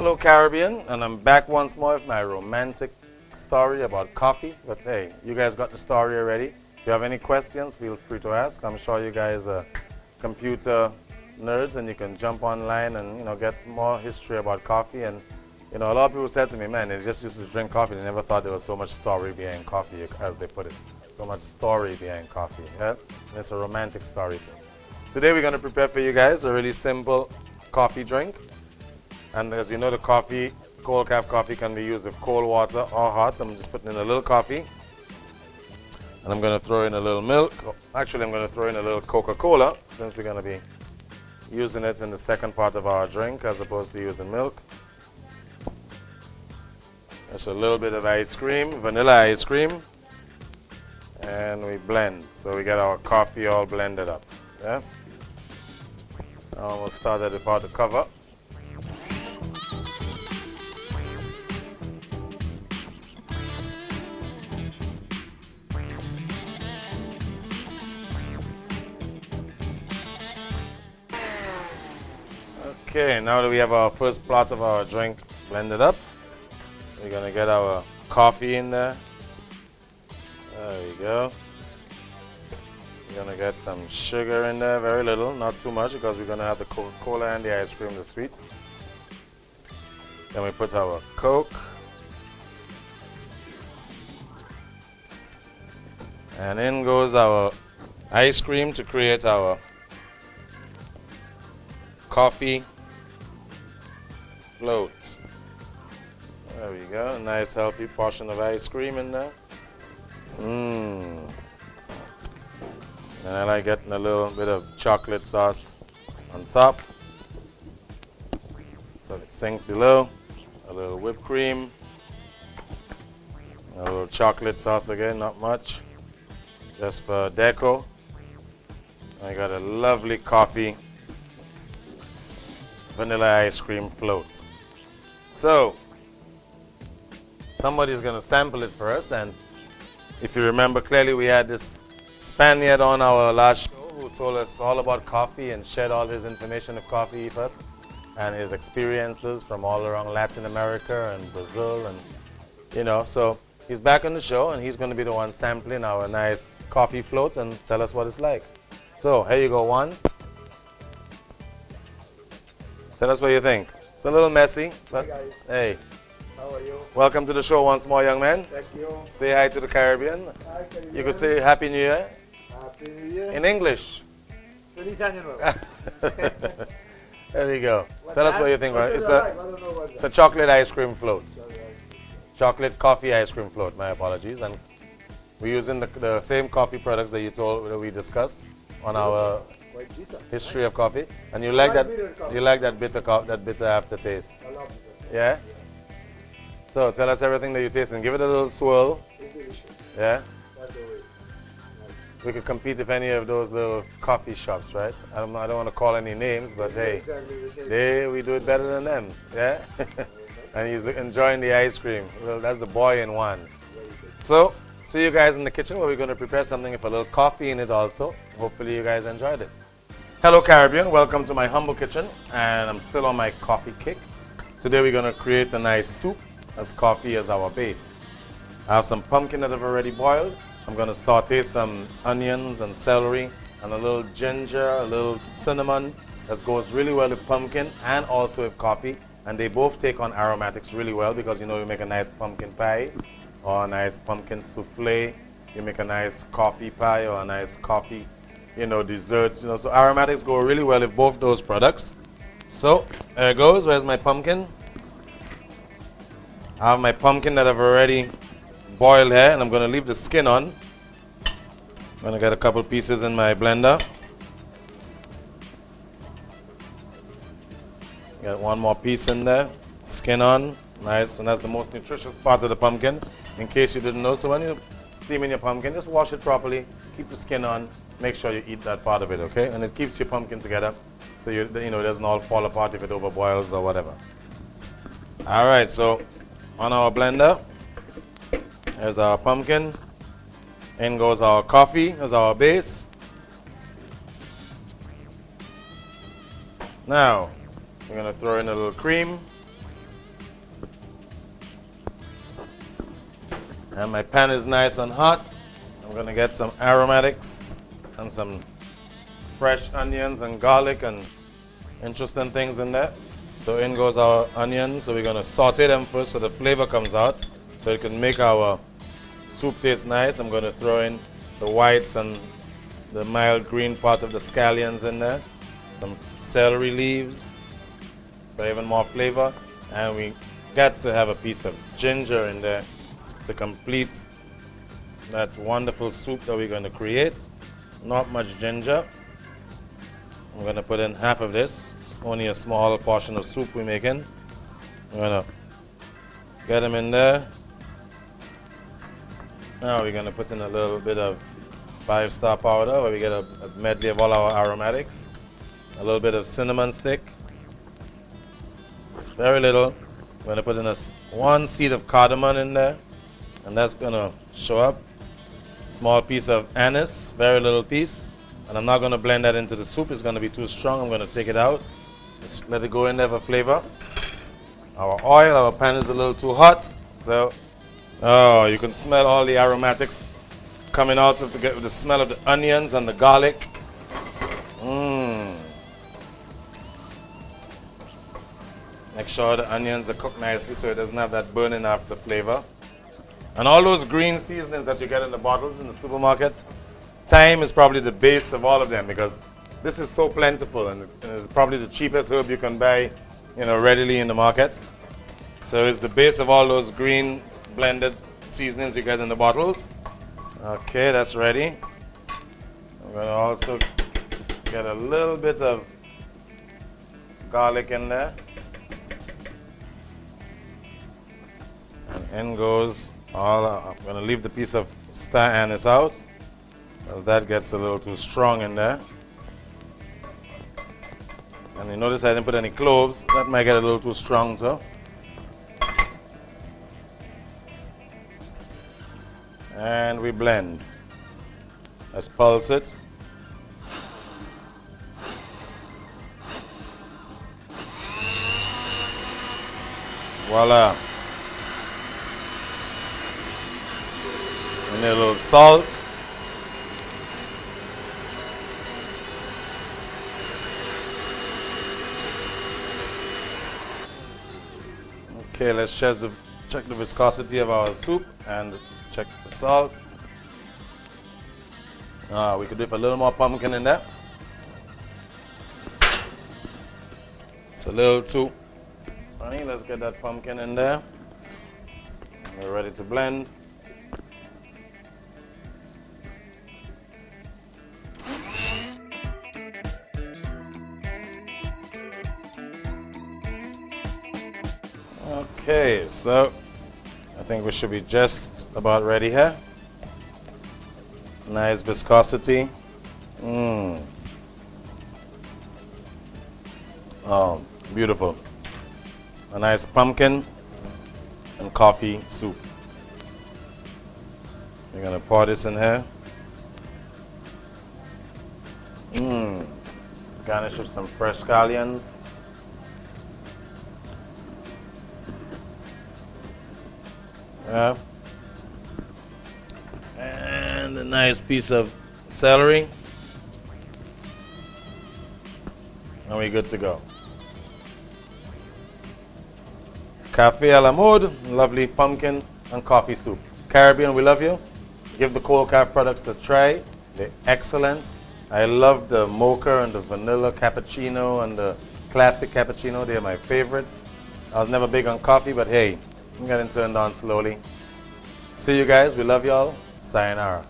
Hello Caribbean, and I'm back once more with my romantic story about coffee. But hey, you guys got the story already. If you have any questions, feel free to ask. I'm sure you guys are computer nerds and you can jump online and get more history about coffee. And a lot of people said to me, man, they just used to drink coffee. They never thought there was so much story behind coffee, as they put it. So much story behind coffee. Yeah? And it's a romantic story too. Today we're going to prepare for you guys a really simple coffee drink. And as you know, the coffee, cold calf coffee, can be used with cold water or hot. I'm just putting in a little coffee. And I'm going to throw in a little milk. Actually, I'm going to throw in a little Coca-Cola, since we're going to be using it in the second part of our drink as opposed to using milk. Just a little bit of ice cream, vanilla ice cream. And we blend. So we get our coffee all blended up. Yeah? Now we'll start at the part of cover. Okay, now that we have our first part of our drink blended up, we're going to get our coffee in there. There we go. We're going to get some sugar in there, very little, not too much, because we're going to have the Coca-Cola and the ice cream, the sweet. Then we put our Coke. And in goes our ice cream to create our coffee floats. There we go, a nice healthy portion of ice cream in there. And I like getting a little bit of chocolate sauce on top, so it sinks below. A little whipped cream, a little chocolate sauce again, not much, just for deco. I got a lovely coffee vanilla ice cream float. So, somebody's going to sample it for us, and if you remember clearly, we had this Spaniard on our last show who told us all about coffee and shared all his information of coffee with us and his experiences from all around Latin America and Brazil, and so he's back on the show and he's going to be the one sampling our nice coffee float and tell us what it's like. So, here you go, one. Tell us what you think. It's a little messy, but hey. How are you? Welcome to the show once more, young man. Thank you. Say hi to the Caribbean. Hi, Caribbean. You could say Happy New Year. Happy New Year. In English. Feliz Año Nuevo. There we go. Tell us what you think. It's a chocolate ice cream float. Chocolate coffee ice cream float. My apologies. And we're using the same coffee products that we discussed on our history of coffee. And you like that? You like that bitter aftertaste? I love it. Yeah. So tell us everything that you taste and give it a little swirl. It's delicious. Yeah. That's the way. We could compete with any of those little coffee shops, right? I don't want to call any names, but hey, we do it better than them. Yeah. And he's enjoying the ice cream. Well, that's the boy in one. So see you guys in the kitchen where we're going to prepare something with a little coffee in it also. Hopefully you guys enjoyed it. Hello Caribbean, welcome to my humble kitchen, and I'm still on my coffee kick. Today we're going to create a nice soup as coffee as our base. I have some pumpkin that I've already boiled. I'm going to saute some onions and celery and a little ginger, a little cinnamon that goes really well with pumpkin and also with coffee. And they both take on aromatics really well because you make a nice pumpkin pie or a nice pumpkin souffle. You make a nice coffee pie or a nice coffee, desserts. So aromatics go really well with both those products. So there it goes. Where's my pumpkin? I have my pumpkin that I've already boiled here, and I'm going to leave the skin on. I'm going to get a couple pieces in my blender. Get one more piece in there. Skin on. Nice. And that's the most nutritious part of the pumpkin, in case you didn't know. So when you're steaming your pumpkin, just wash it properly. Keep the skin on. Make sure you eat that part of it, okay? And it keeps your pumpkin together, so it doesn't all fall apart if it overboils or whatever. All right, so on our blender, there's our pumpkin. In goes our coffee as our base. Now, we're going to throw in a little cream. And my pan is nice and hot. I'm going to get some aromatics and some fresh onions and garlic and interesting things in there. So in goes our onions. So we're going to saute them first so the flavor comes out, so it can make our soup taste nice. I'm going to throw in the whites and the mild green part of the scallions in there. Some celery leaves for even more flavor. And we got to have a piece of ginger in there to complete that wonderful soup that we're going to create. Not much ginger. I'm going to put in half of this. It's only a small portion of soup we're making. I'm going to get them in there. Now we're going to put in a little bit of 5-star powder, where we get a medley of all our aromatics. A little bit of cinnamon stick. Very little. I'm going to put in one seed of cardamom in there, and that's going to show up. Small piece of anise, very little piece. And I'm not going to blend that into the soup. It's going to be too strong. I'm going to take it out. Just let it go in there for flavor. Our oil, our pan is a little too hot. So, oh, you can smell all the aromatics coming out of the smell of the onions and the garlic. Make sure the onions are cooked nicely so it doesn't have that burning after flavor. And all those green seasonings that you get in the bottles in the supermarket, thyme is probably the base of all of them, because this is so plentiful and it's probably the cheapest herb you can buy, readily in the market. So it's the base of all those green blended seasonings you get in the bottles. Okay, that's ready. I'm going to also get a little bit of garlic in there. And in goes all. I'm going to leave the piece of star anise out, because that gets a little too strong in there. And you notice I didn't put any cloves. That might get a little too strong too. And we blend. Let's pulse it. Voila. And a little salt. Okay, let's check the viscosity of our soup and check the salt. We could dip a little more pumpkin in there. It's a little too funny. Let's get that pumpkin in there. We're ready to blend. Okay, so I think we should be just about ready here. Nice viscosity. Oh, beautiful. A nice pumpkin and coffee soup. We're going to pour this in here. Garnish with some fresh scallions. Yeah. And a nice piece of celery. And we're good to go. Cafe a la mode, lovely pumpkin and coffee soup. Caribbean, we love you. Give the Cold Calf products a try. They're excellent. I love the mocha and the vanilla cappuccino and the classic cappuccino. They're my favorites. I was never big on coffee, but hey, I'm getting turned on slowly. See you guys. We love y'all. Sayonara.